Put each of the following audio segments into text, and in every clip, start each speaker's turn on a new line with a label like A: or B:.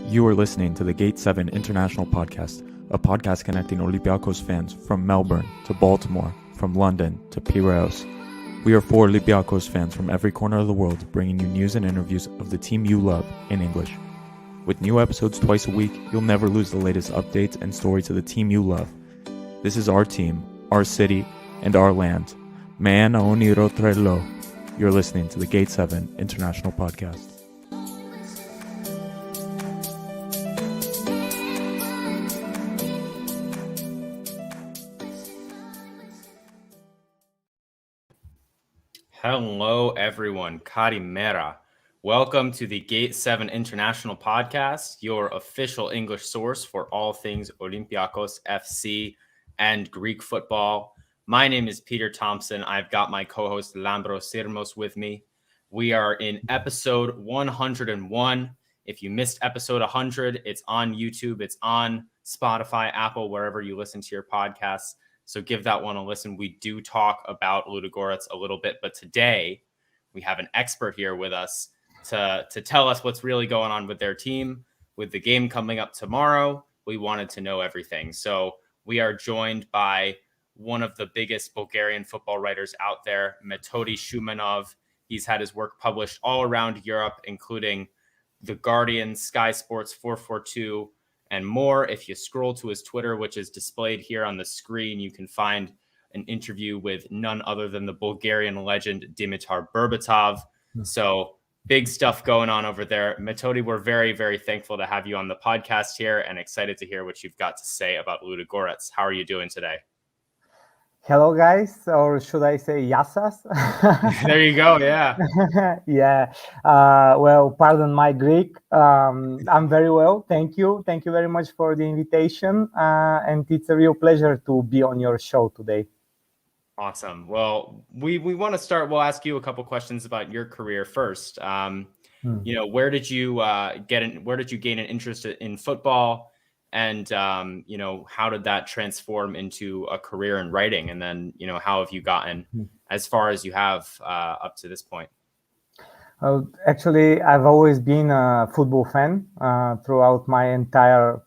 A: You are listening to the Gate 7 International Podcast, a podcast connecting Olympiacos fans from Melbourne to Baltimore, from London to Piraeus. We are 4 Olympiacos fans from every corner of the world, bringing you news and interviews of the team you love in English. With new episodes twice a week, you'll never lose the latest updates and stories of the team you love. This is our team, our city, and our land. Man Aoniro Trello. You're listening to the Gate 7 International Podcast.
B: Hello, everyone. Karimera. Welcome to the Gate 7 International Podcast, your official English source for all things Olympiacos FC and Greek football. My name is Peter Thompson. I've got my co-host Lambro with me. We are in episode 101. If you missed episode 100, it's on YouTube, it's on Spotify, Apple, wherever you listen to your podcasts. So give that one a listen. We do talk about Ludogorets a little bit, but today we have an expert here with us to tell us what's really going on with their team. With the game coming up tomorrow, we wanted to know everything. So we are joined by one of the biggest Bulgarian football writers out there, Metodi Shumanov. He's had his work published all around Europe, including The Guardian, Sky Sports 442, and more. If you scroll to his Twitter, which is displayed here on the screen, you can find an interview with none other than the Bulgarian legend Dimitar Berbatov. So big stuff going on over there. Metodi, we're very, very thankful to have you on the podcast here and excited to hear what you've got to say about Ludogorets. How are you doing today?
C: Hello, guys, or should I say yassas?
B: There you go, yeah.
C: Yeah, well, pardon my Greek. I'm very well, thank you. Thank you very much for the invitation, and it's a real pleasure to be on your show today.
B: Awesome. Well, we want to start. We'll ask you a couple questions about your career first. You know, where did you gain an interest in football? And, you know, how did that transform into a career in writing? And then, you know, how have you gotten as far as you have up to this point?
C: Actually, I've always been a football fan throughout my entire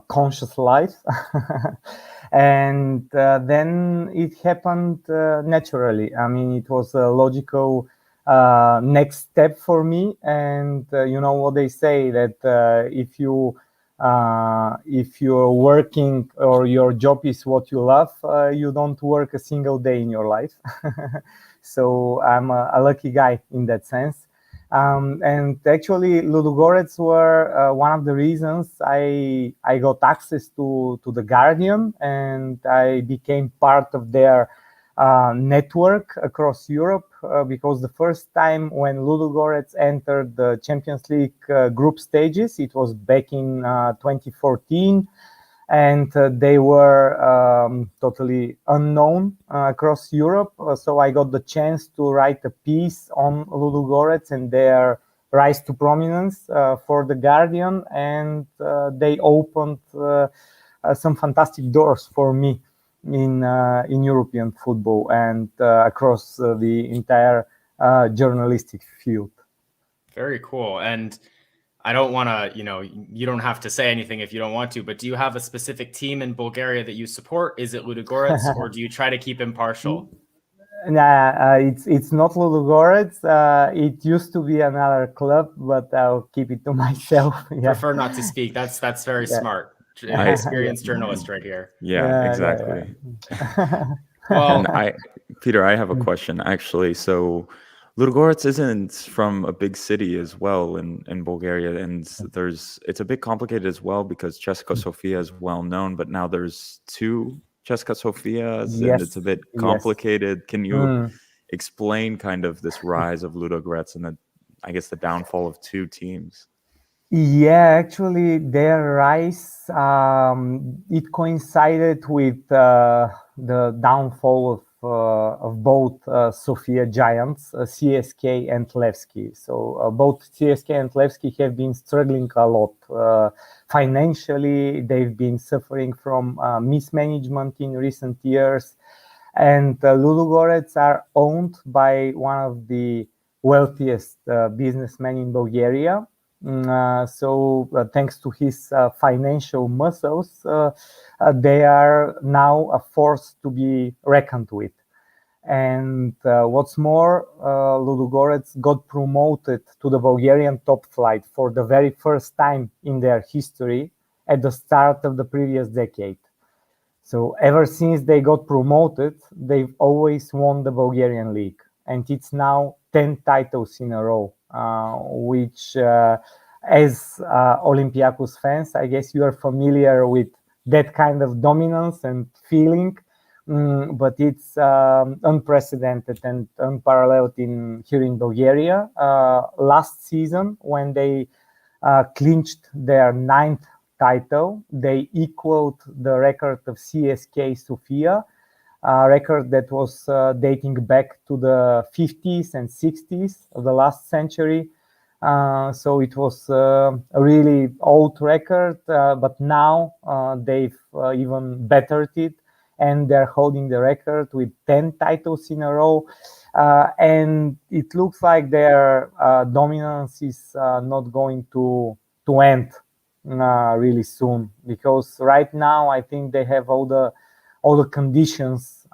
C: conscious life. And then it happened naturally. I mean, it was a logical next step for me. And you know what they say, that if you're working or your job is what you love, you don't work a single day in your life. So I'm a lucky guy in that sense. And actually, Ludogorets were one of the reasons I got access to the Guardian, and I became part of their network across Europe, because the first time when Ludogorets entered the Championsleague group stages, it was back in 2014, and they were totally unknown across Europe. So I got the chance to write a piece on Ludogorets and their rise to prominence for the Guardian, and they opened some fantastic doors for me in European football and across the entire journalistic field.
B: Very cool. And I don't want to, you know, you don't have to say anything if you don't want to, but do you have a specific team in Bulgaria that you support? Is it Ludogorets, or do you try to keep impartial?
C: It's not Ludogorets. It used to be another club, but I'll keep it to myself. Yeah.
B: Prefer not to speak. That's very smart. Experienced journalist right here.
A: Yeah, exactly. Well, Peter, I have a question actually. So Ludogorets isn't from a big city as well in Bulgaria, and it's a bit complicated as well because Česká Sofia is well known, but now there's 2 Česká Sofias, and it's a bit complicated. Yes. Can you explain kind of this rise of Ludogorets and I guess the downfall of 2 teams?
C: Yeah, actually, their rise, it coincided with the downfall of both Sofia giants, CSK and Levski. So both CSK and Levski have been struggling a lot. Financially, they've been suffering from mismanagement in recent years. And Ludogorets are owned by one of the wealthiest businessmen in Bulgaria. Thanks to his financial muscles, they are now a force to be reckoned with. And what's more, Ludogorets got promoted to the Bulgarian top flight for the very first time in their history at the start of the previous decade. So ever since they got promoted, they've always won the Bulgarian league. And it's now 10 titles in a row, which as Olympiacos fans, I guess you are familiar with that kind of dominance and feeling. But it's unprecedented and unparalleled here in Bulgaria. Last season, when they clinched their 9th title, they equaled the record of CSK Sofia, a record that was dating back to the 50s and 60s of the last century. So it was a really old record, but now they've even bettered it, and they're holding the record with 10 titles in a row. And it looks like their dominance is not going to end really soon, because right now I think they have all the conditions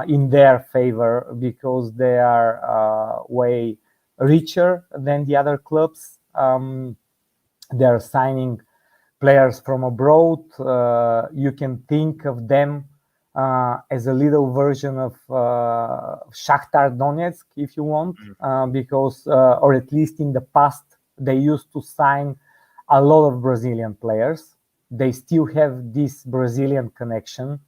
C: in their favor, because they are way richer than the other clubs. They're signing players from abroad. You can think of them as a little version of Shakhtar Donetsk, if you want, because, or at least in the past, they used to sign a lot of Brazilian players. They still have this Brazilian connection.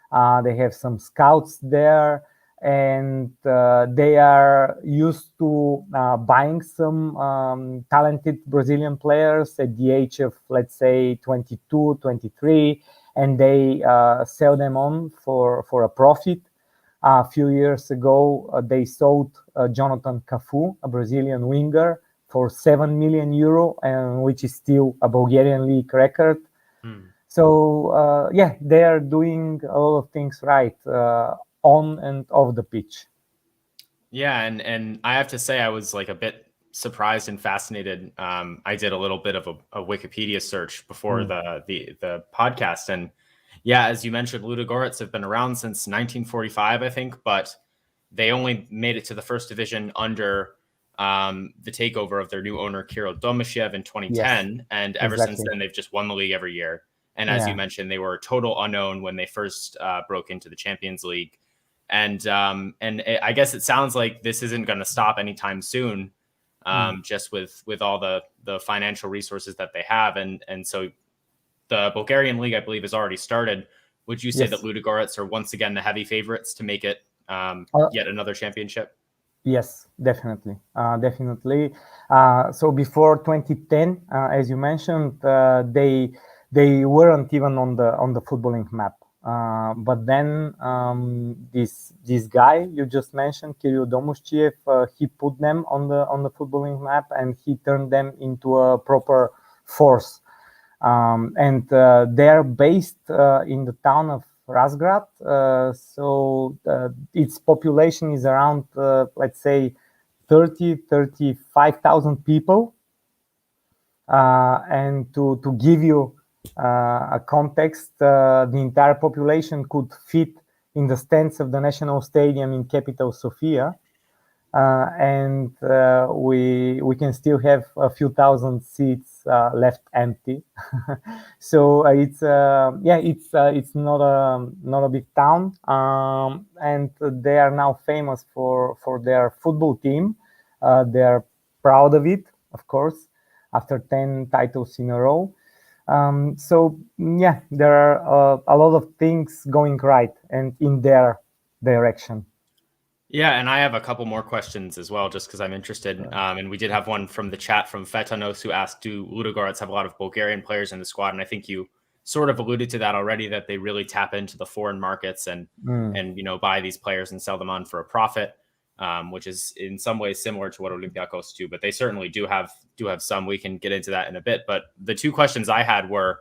C: They have some scouts there, and they are used to buying some talented Brazilian players at the age of, let's say, 22, 23, and they sell them on for a profit. A few years ago, they sold Jonathan Cafu, a Brazilian winger, for 7 million euro, and which is still a Bulgarian league record. So they are doing a lot of things right on and off the pitch.
B: Yeah, and I have to say I was like a bit surprised and fascinated. I did a little bit of a Wikipedia search before the podcast, and yeah, as you mentioned, Ludogorets have been around since 1945, I think, but they only made it to the first division under the takeover of their new owner, Kirill Domashiev, in 2010. Yes, and ever since then, they've just won the league every year. And as you mentioned, they were a total unknown when they first broke into the Champions League. And I guess it sounds like this isn't going to stop anytime soon, just with all the financial resources that they have. And so the Bulgarian league, I believe, has already started. Would you say that Ludogorets are once again the heavy favorites to make it yet another championship?
C: Yes, definitely. Definitely. So before 2010, as you mentioned, they weren't even on the footballing map. But then this guy you just mentioned, Kirill Domashiev, he put them on the footballing map, and he turned them into a proper force. And they're based in the town of Razgrad. So its population is around, let's say, 35,000 people. And to give you a context, the entire population could fit in the stands of the national stadium in capital Sofia. And we can still have a few thousand seats left empty. So it's not a big town, and they are now famous for their football team. They are proud of it, of course, after 10 titles in a row. There are a lot of things going right and in their direction.
B: Yeah, and I have a couple more questions as well, just because I'm interested. And we did have one from the chat from Fetanos, who asked, do Ludogorets have a lot of Bulgarian players in the squad? And I think you sort of alluded to that already, that they really tap into the foreign markets and buy these players and sell them on for a profit, which is in some ways similar to what Olympiacos do. But they certainly do have some. We can get into that in a bit. But the two questions I had were,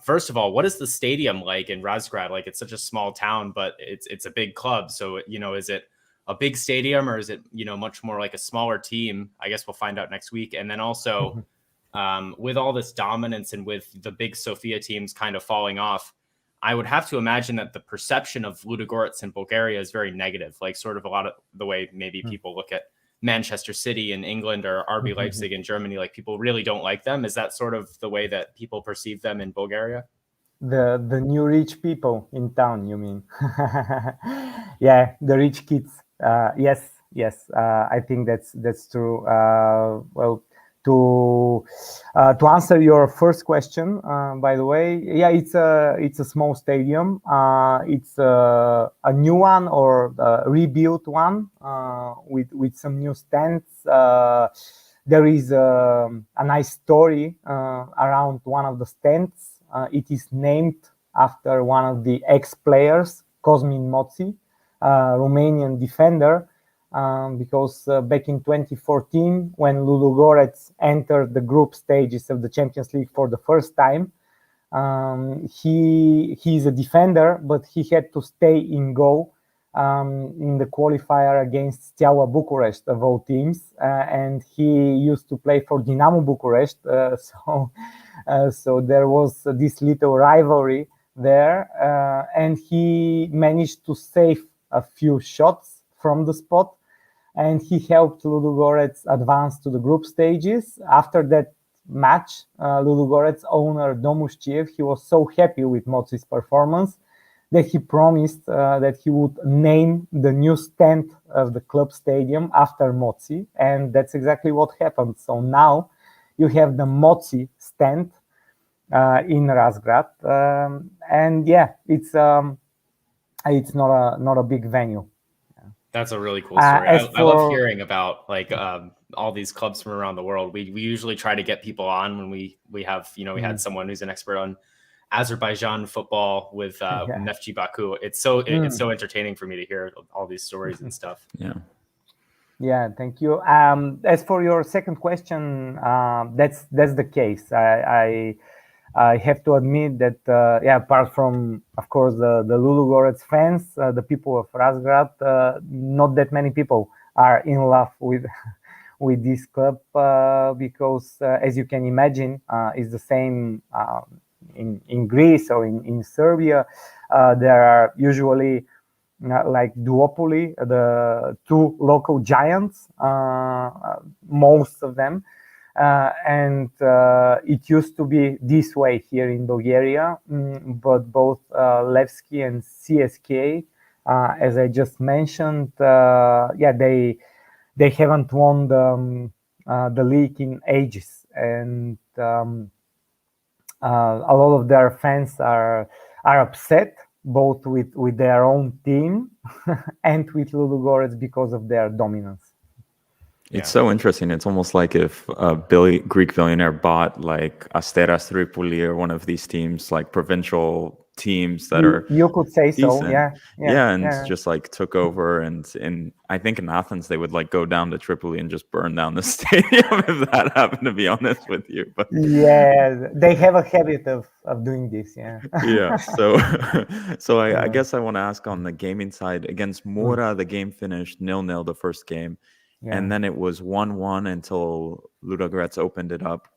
B: first of all, what is the stadium like in Razgrad? Like, it's such a small town, but it's a big club. So, is it a big stadium, or is it, much more like a smaller team? I guess we'll find out next week. And then also, with all this dominance and with the big Sofia teams kind of falling off, I would have to imagine that the perception of Ludogorets in Bulgaria is very negative, like sort of a lot of the way maybe people look at Manchester City in England or RB Leipzig in Germany. Like people really don't like them. Is that sort of the way that people perceive them in Bulgaria?
C: The new rich people in town, you mean? Yeah, the rich kids. Yes. I think that's true. Well, to answer your first question, by the way, yeah, it's a small stadium. It's a new one or a rebuilt one with some new stands. There is a nice story around one of the stands. It is named after one of the ex-players, Cosmin Moții, Romanian defender. Because back in 2014, when Ludogorets entered the group stages of the Champions League for the first time, he's a defender, but he had to stay in goal in the qualifier against Steaua Bucharest of all teams, and he used to play for Dinamo Bucharest. So there was this little rivalry there, and he managed to save a few shots from the spot, and he helped Ludogorets advance to the group stages. After that match, Ludogorets owner Domușciev, he was so happy with Moți's performance that he promised that he would name the new stand of the club stadium after Moții, and that's exactly what happened. So now you have the Moții stand in Razgrad, and yeah, it's not a big venue.
B: That's a really cool story. I love hearing about like all these clubs from around the world. We usually try to get people on when we have, we had someone who's an expert on Azerbaijan football with Neftchi Baku. It's so entertaining for me to hear all these stories and stuff.
C: Yeah, thank you. As for your second question, that's the case. I have to admit that, apart from, of course, the Ludogorets fans, the people of Razgrad, not that many people are in love with this club because, as you can imagine, it's the same in Greece or in Serbia. There are usually like duopoly, the two local giants, most of them. And it used to be this way here in Bulgaria, but both Levski and CSK, as I just mentioned, they haven't won the league in ages, and a lot of their fans are upset both with their own team and with Ludogorets because of their dominance.
A: It's so interesting. It's almost like if a Greek billionaire bought like Asteras Tripoli or one of these teams, like provincial teams that are
C: you could say
A: decent.
C: So, yeah,
A: just like took over, and I think in Athens they would like go down to Tripoli and just burn down the stadium if that happened, to be honest with you. But
C: yeah, they have a habit of doing this.
A: So I guess I want to ask on the gaming side, against Mura, the game finished 0-0 the first game. And then it was 1-1 until Ludogorets opened it up.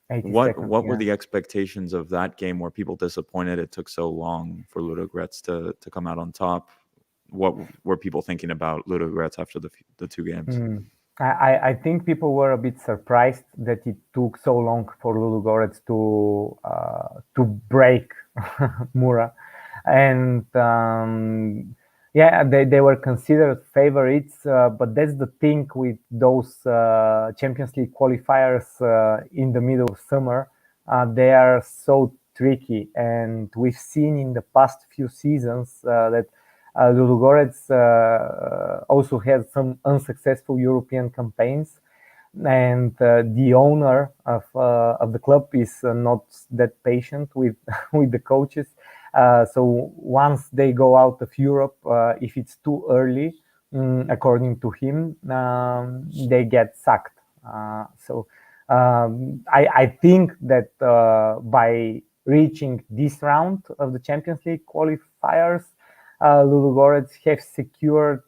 A: What were the expectations of that game? Were people disappointed it took so long for Ludogorets to come out on top? What were people thinking about Ludogorets after the two games?
C: I think people were a bit surprised that it took so long for Ludogorets to break Mura, and they were considered favorites, but that's the thing with those Champions League qualifiers in the middle of summer. They are so tricky, and we've seen in the past few seasons that Ludogorets also had some unsuccessful European campaigns, and the owner of the club is not that patient with the coaches. So once they go out of Europe, if it's too early, according to him, they get sacked. So I think that by reaching this round of the Champions League qualifiers, Ludogorets have secured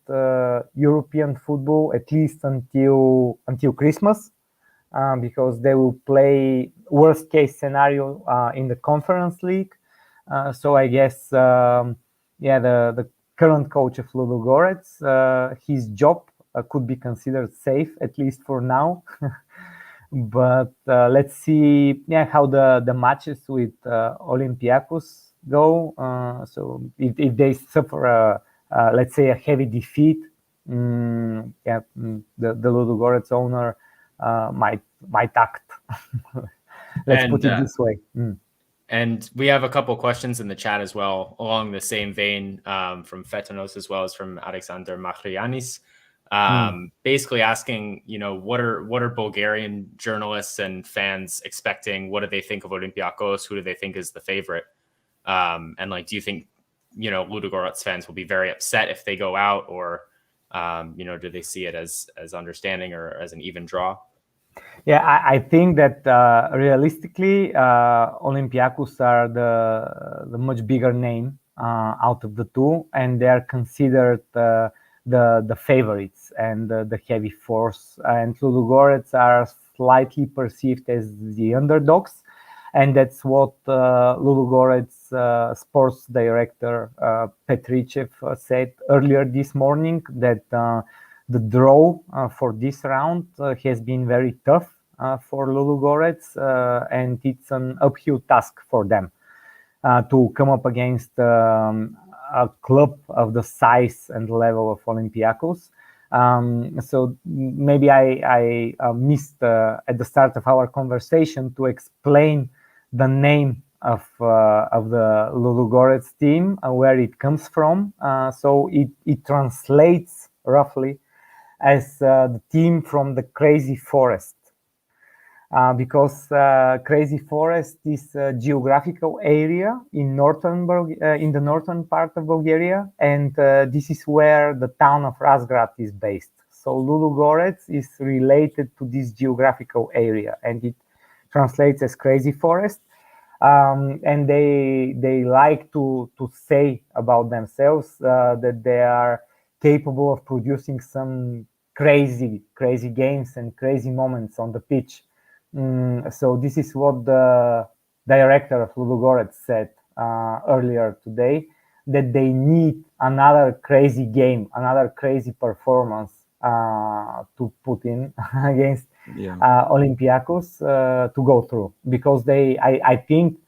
C: European football at least until Christmas. because they will play worst case scenario in the Conference League. So I guess, the current coach of Ludogorets, his job could be considered safe, at least for now. But let's see how the matches with Olympiacos go. So if they suffer, let's say, a heavy defeat, the Ludogorets owner might act. Let's put it this way.
B: And we have a couple questions in the chat as well, along the same vein, from Fetanos as well as from Alexander Machrianis. Basically asking, what are Bulgarian journalists and fans expecting? What do they think of Olympiacos? Who do they think is the favorite? And do you think, Ludogorets fans will be very upset if they go out, or, do they see it as understanding or as an even draw?
C: Yeah, I think that realistically, Olympiacos are the much bigger name out of the two, and they are considered the favorites and the heavy force. And Ludogorets are slightly perceived as the underdogs, and that's what Ludogorets sports director Petrichev said earlier this morning, that the draw for this round has been very tough for Ludogorets, and it's an uphill task for them to come up against a club of the size and level of Olympiacos. So maybe I missed at the start of our conversation to explain the name of the Ludogorets team, where it comes from. So it translates roughly as the team from the Crazy Forest, because Crazy Forest is a geographical area in the northern part of Bulgaria, and this is where the town of Razgrad is based. So Ludogorets is related to this geographical area, and it translates as Crazy Forest. And they like to say about themselves that they are capable of producing some crazy games and crazy moments on the pitch. So this is what the director of Ludogorets said earlier today, that they need another crazy game, another crazy performance to put in against Olympiacos to go through, because I think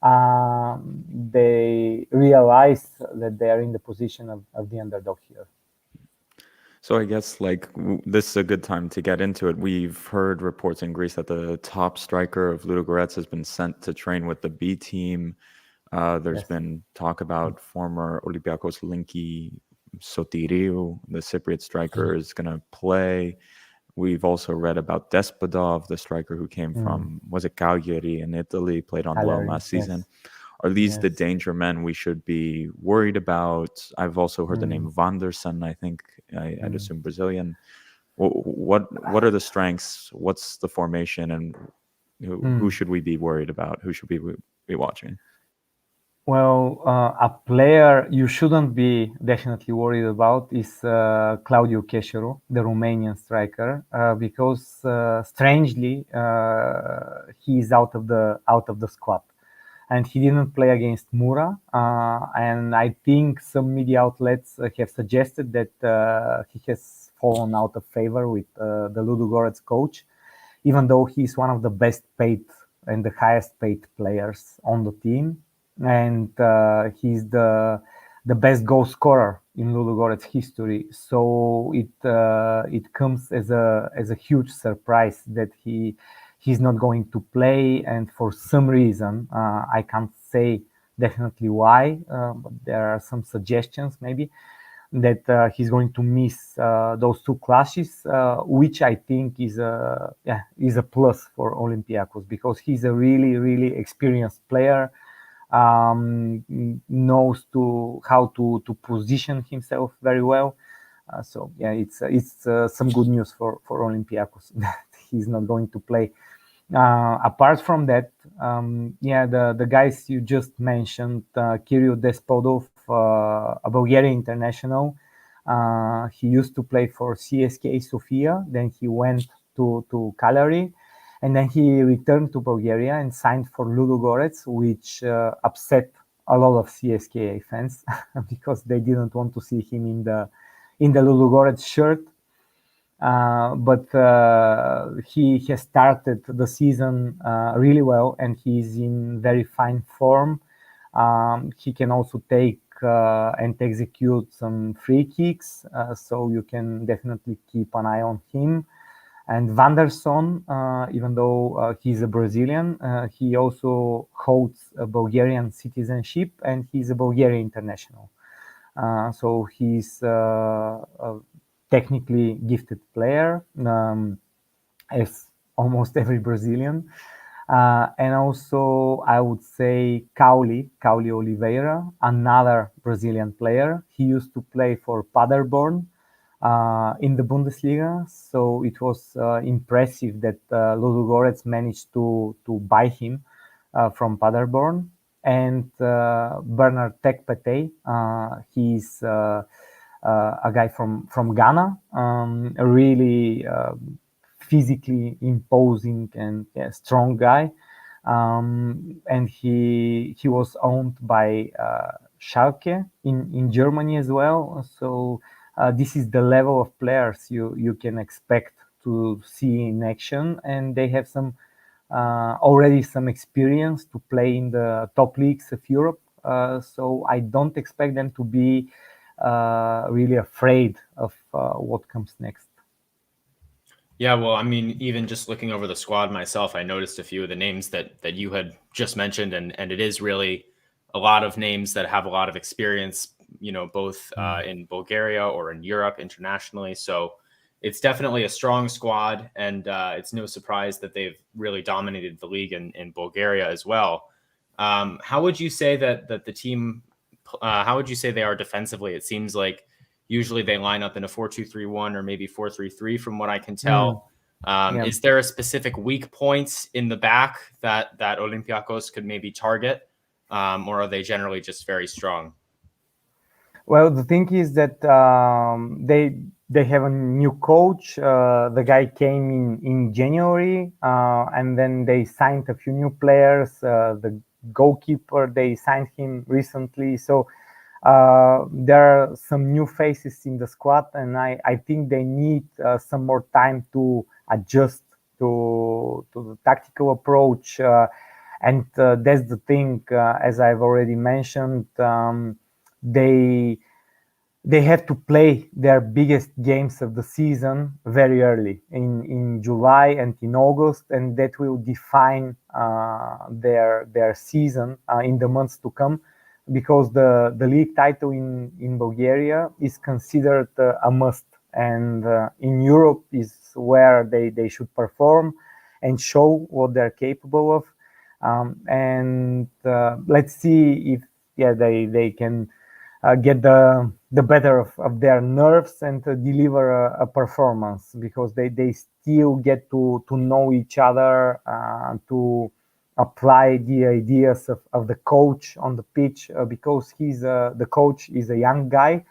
C: they realize that they are in the position of the underdog here.
A: So I guess this is a good time to get into it. We've heard reports in Greece that the top striker of Ludogorets has been sent to train with the B team. There's been talk about former Olympiacos Linky Sotiriou, the Cypriot striker, is going to play. We've also read about Despodov, the striker who came from, was it Cagliari in Italy, played on loan last season. Are these the danger men we should be worried about? I've also heard the name Vanderson, I think. I'd assume Brazilian. What are the strengths? What's the formation? And who should we be worried about? Who should we be watching?
C: Well, a player you shouldn't be definitely worried about is Claudiu Cheșeru, the Romanian striker, because strangely he is out of the squad, and he didn't play against Mura. And I think some media outlets have suggested that he has fallen out of favor with the Ludogorets coach, even though he's one of the best paid and the highest paid players on the team. And he's the best goal scorer in Ludogorets history. So it comes as a huge surprise that he's not going to play. And for some reason, I can't say definitely why, but there are some suggestions maybe that he's going to miss those two clashes, which I think is a plus for Olympiacos, because he's a really, really experienced player. Knows how to position himself very well. So it's some good news for Olympiacos that he's not going to play. Apart from that, the guys you just mentioned, Kirill Despodov, a Bulgarian international. He used to play for CSKA Sofia, then he went to Cagliari. And then he returned to Bulgaria and signed for Ludogorets, which upset a lot of CSKA fans because they didn't want to see him in the Ludogorets shirt. But he has started the season really well, and he's in very fine form. He can also take and execute some free kicks, so you can definitely keep an eye on him. And Vanderson, even though he's a Brazilian, he also holds a Bulgarian citizenship, and he's a Bulgarian international. So he's a technically gifted player, as almost every Brazilian. And also, I would say Cauli Oliveira, another Brazilian player. He used to play for Paderborn in the Bundesliga, so it was impressive that Ludogorets managed to buy him from Paderborn. And Bernard Tekpete, he's a guy from Ghana, a really physically imposing and strong guy, and he was owned by Schalke in Germany as well. So this is the level of players you can expect to see in action, and they have some already some experience to play in the top leagues of Europe. So I don't expect them to be really afraid of what comes next.
B: Yeah, well, I mean, even just looking over the squad myself, I noticed a few of the names that you had just mentioned, and it is really a lot of names that have a lot of experience, both in Bulgaria or in Europe internationally. So it's definitely a strong squad, and it's no surprise that they've really dominated the league in Bulgaria as well. How would you say that the team? How would you say they are defensively? It seems like usually they line up in a 4-2-3-1 or maybe 4-3-3 from what I can tell. Is there a specific weak points in the back that Olympiacos could maybe target, or are they generally just very strong?
C: Well, the thing is that they have a new coach. The guy came in January, and then they signed a few new players. The goalkeeper, they signed him recently. So there are some new faces in the squad, and I think they need some more time to adjust to the tactical approach. And that's the thing, as I've already mentioned, they have to play their biggest games of the season very early in July and in August, and that will define their season in the months to come, because the league title in Bulgaria is considered a must, and in Europe is where they should perform and show what they're capable of. And let's see if they can get the better of their nerves and deliver a performance, because they still get to know each other, to apply the ideas of the coach on the pitch, because the coach is a young guy.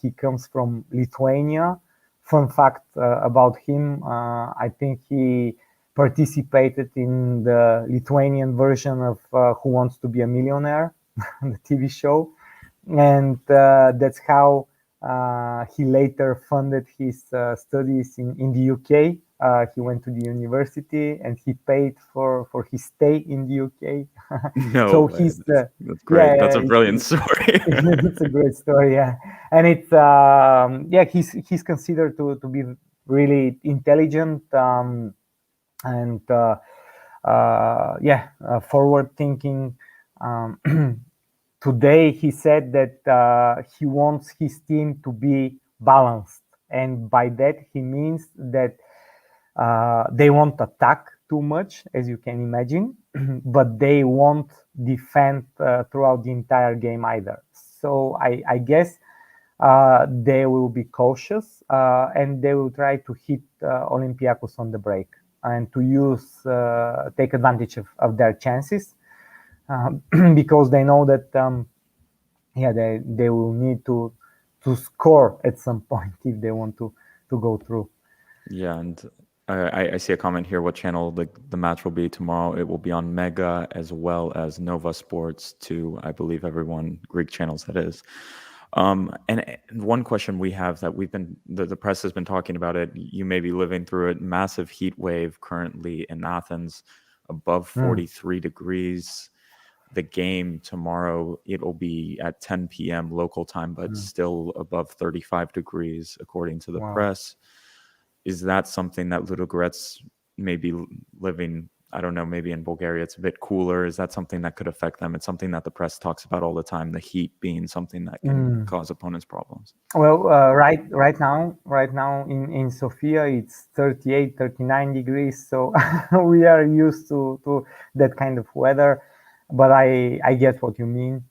C: He comes from Lithuania. Fun fact about him, I think he participated in the Lithuanian version of Who Wants to Be a Millionaire, the TV show. And that's how he later funded his studies in the UK. He went to the university, and he paid for his stay in the UK.
A: No,
C: so
A: way.
C: he's
A: That's great.
C: yeah,
A: That's a brilliant story.
C: it's a great story, yeah. And it's he's considered to be really intelligent, and forward thinking. Today he said that he wants his team to be balanced, and by that he means that they won't attack too much, as you can imagine, but they won't defend throughout the entire game either. So I guess they will be cautious, and they will try to hit Olympiacos on the break and to take advantage of their chances. Because they know that they will need to score at some point if they want to go through.
A: Yeah, and I see a comment here. What channel the match will be tomorrow? It will be on Mega as well as Nova Sports, two, I believe, everyone Greek channels that is. And one question we have that the press has been talking about it. You may be living through it. Massive heat wave currently in Athens, above 43 degrees. The game tomorrow, it will be at 10 p.m. local time, but still above 35 degrees according to the press. Is that something that Ludogorets may be living? I don't know, maybe in Bulgaria it's a bit cooler. Is that something that could affect them? It's something that the press talks about all the time, the heat being something that can cause opponents problems.
C: Well, right now in Sofia, it's 38, 39 degrees. So we are used to that kind of weather. But I get what you mean.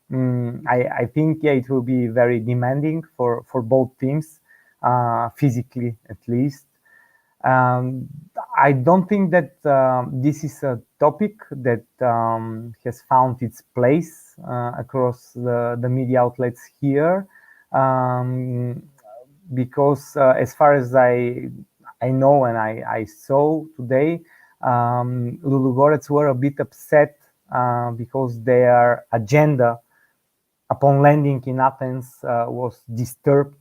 C: I think, it will be very demanding for both teams, physically at least. I don't think that this is a topic that has found its place across the media outlets here, because as far as I know and I saw today, Ludogorets were a bit upset because their agenda upon landing in Athens was disturbed,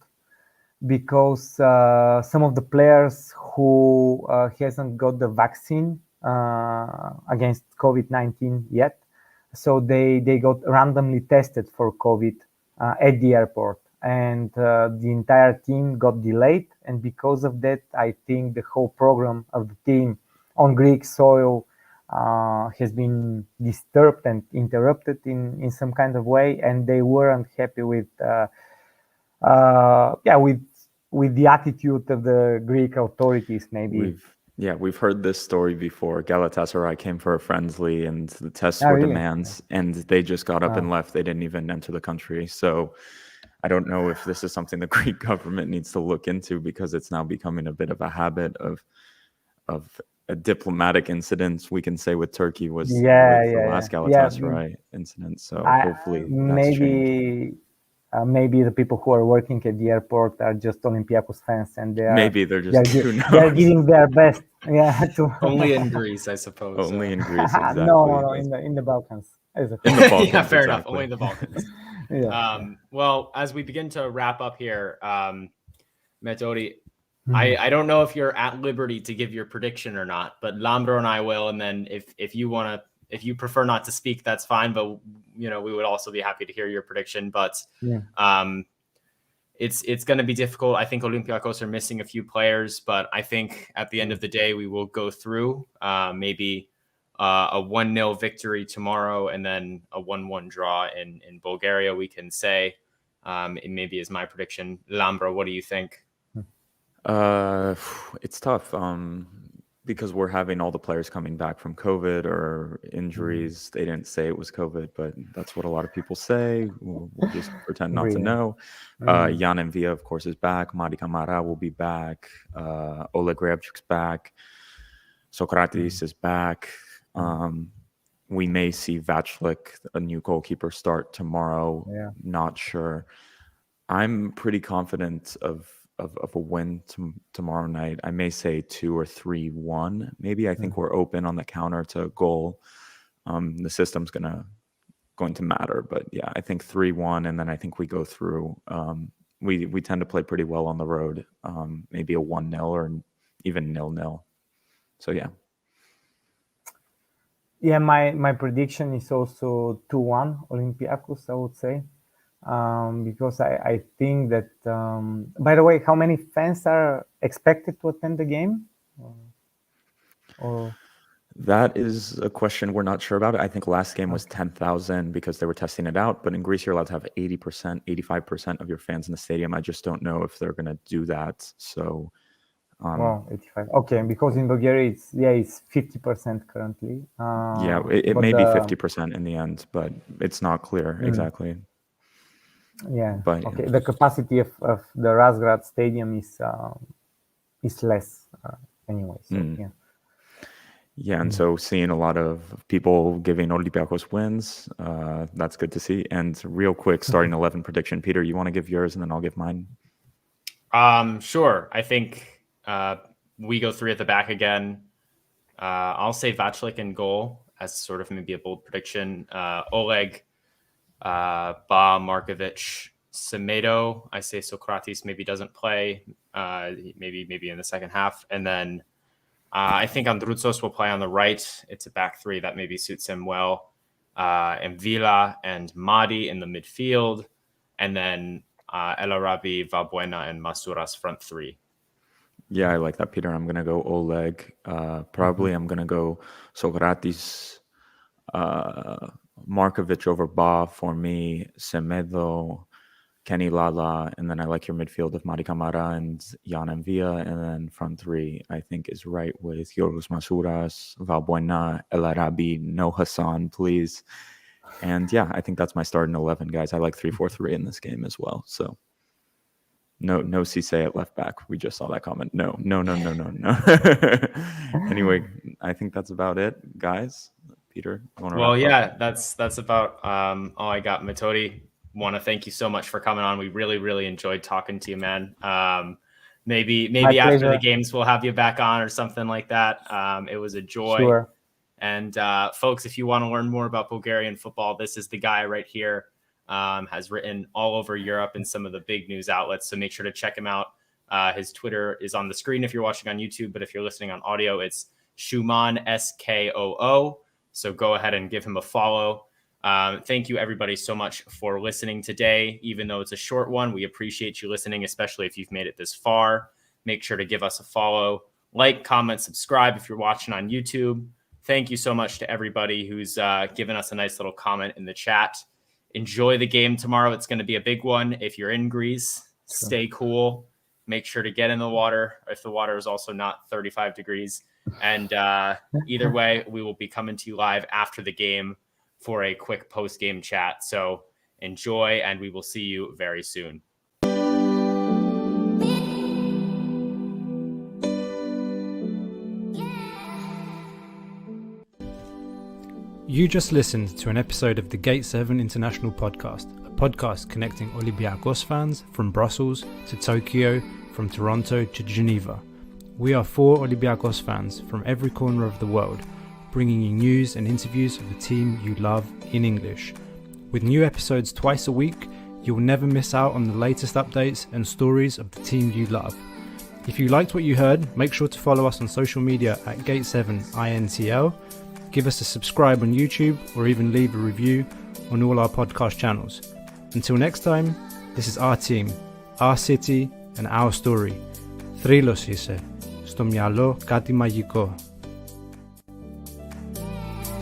C: because some of the players who hasn't got the vaccine against COVID-19 yet, so they got randomly tested for COVID at the airport, and the entire team got delayed, and because of that, I think the whole program of the team on Greek soil has been disturbed and interrupted in some kind of way, and they weren't happy with the attitude of the Greek authorities, maybe.
A: We've heard this story before. Galatasaray came for a friendly, and the tests were
C: really?
A: demands, and they just got up and left. They didn't even enter the country. So I don't know if this is something the Greek government needs to look into, because it's now becoming a bit of a habit of a diplomatic incident, we can say, with Turkey was with the last Galatasaray incident. So hopefully that's changed.
C: Maybe the people who are working at the airport are just Olympiacos fans, and they're giving their best.
B: Only in Greece, I suppose.
A: Only in Greece, exactly.
C: No, in the Balkans.
A: In the Balkans,
B: yeah, fair
A: exactly.
B: enough. Only in the Balkans. Well, as we begin to wrap up here, Metodi, I don't know if you're at liberty to give your prediction or not, but Lambro and I will. And then if you prefer not to speak, that's fine. But we would also be happy to hear your prediction. But it's going to be difficult. I think Olympiacos are missing a few players, but I think at the end of the day we will go through maybe a 1-0 victory tomorrow, and then a 1-1 draw in Bulgaria, we can say. It maybe is my prediction. Lambro, what do you think?
A: It's tough because we're having all the players coming back from COVID or injuries. They didn't say it was COVID, but that's what a lot of people say. We'll just pretend not to know. Jan Envia, of course, is back. Mari Kamara will be back. Oleg Grabchuk's back. Sokratis is back. We may see Vachlik, a new goalkeeper, start tomorrow. Not sure. I'm pretty confident of a win tomorrow night. I may say 2 or 3-1. Maybe I think we're open on the counter to a goal. The system's going to matter, but yeah, I think 3-1, and then I think we go through. We tend to play pretty well on the road. Maybe a 1-0 or even 0-0. So yeah.
C: Yeah, my prediction is also 2-1 Olympiacos, I would say. Because I think that, by the way, how many fans are expected to attend the game? Or
A: that is a question we're not sure about. I think last game was 10,000 because they were testing it out. But in Greece, you're allowed to have 80%, 85% of your fans in the stadium. I just don't know if they're going to do that. So,
C: 85. Okay, because in Bulgaria it's 50% currently.
A: It may be 50% in the end, but it's not clear exactly.
C: Yeah. But, okay. The capacity of the Razgrad Stadium is less anyway. So,
A: Yeah, and so seeing a lot of people giving Olympiacos wins, that's good to see. And real quick, starting 11 prediction. Peter, you want to give yours, and then I'll give mine?
B: Sure. I think we go 3 at the back again. I'll say Vaclik in goal as sort of maybe a bold prediction. Oleg, Ba, Markovic, Semedo. I say Socrates maybe doesn't play, maybe in the second half. And then I think Androutsos will play on the right. It's a back 3 that maybe suits him well. And Villa and Madi in the midfield. And then El Arabi, Valbuena, and Masuras front 3.
A: Yeah, I like that, Peter. I'm going to go Oleg. Probably I'm going to go Socrates, Markovic over Ba for me, Semedo, Kenny Lala, and then I like your midfield of Mari Camara and Jan and Villa, and then front 3 I think is right with Yorgos Masuras, Valbuena, El Arabi, no Hassan, please. And yeah, I think that's my starting 11, guys. I like 3-4-3 in this game as well. So no Cisse at left back. We just saw that comment. No. Anyway, I think that's about it, guys. Peter, you want to wrap up?
B: That's about all I got. Metodi, want to thank you so much for coming on. We really enjoyed talking to you, man. Maybe after the games we'll have you back on or something like that. It was a joy.
C: Sure.
B: And folks, if you want to learn more about Bulgarian football, this is the guy right here. Has written all over Europe in some of the big news outlets. So make sure to check him out. His Twitter is on the screen if you're watching on YouTube, but if you're listening on audio, it's Shuman, Skoo. So go ahead and give him a follow. Thank you, everybody, so much for listening today. Even though it's a short one, we appreciate you listening, especially if you've made it this far. Make sure to give us a follow, like, comment, subscribe if you're watching on YouTube. Thank you so much to everybody who's given us a nice little comment in the chat. Enjoy the game tomorrow. It's going to be a big one. If you're in Greece, stay cool. Make sure to get in the water if the water is also not 35 degrees. And either way, we will be coming to you live after the game for a quick post-game chat. So enjoy, and we will see you very soon.
D: You just listened to an episode of the Gate 7 International Podcast, a podcast connecting Olympiacos fans from Brussels to Tokyo, from Toronto to Geneva. We are 4 Olympiacos fans from every corner of the world, bringing you news and interviews of the team you love in English. With new episodes twice a week, you will never miss out on the latest updates and stories of the team you love. If you liked what you heard, make sure to follow us on social media at Gate7INTL. Give us a subscribe on YouTube or even leave a review on all our podcast channels. Until next time, this is our team, our city and our story. Θρύλος είσαι. Στο μυαλό κάτι μαγικό.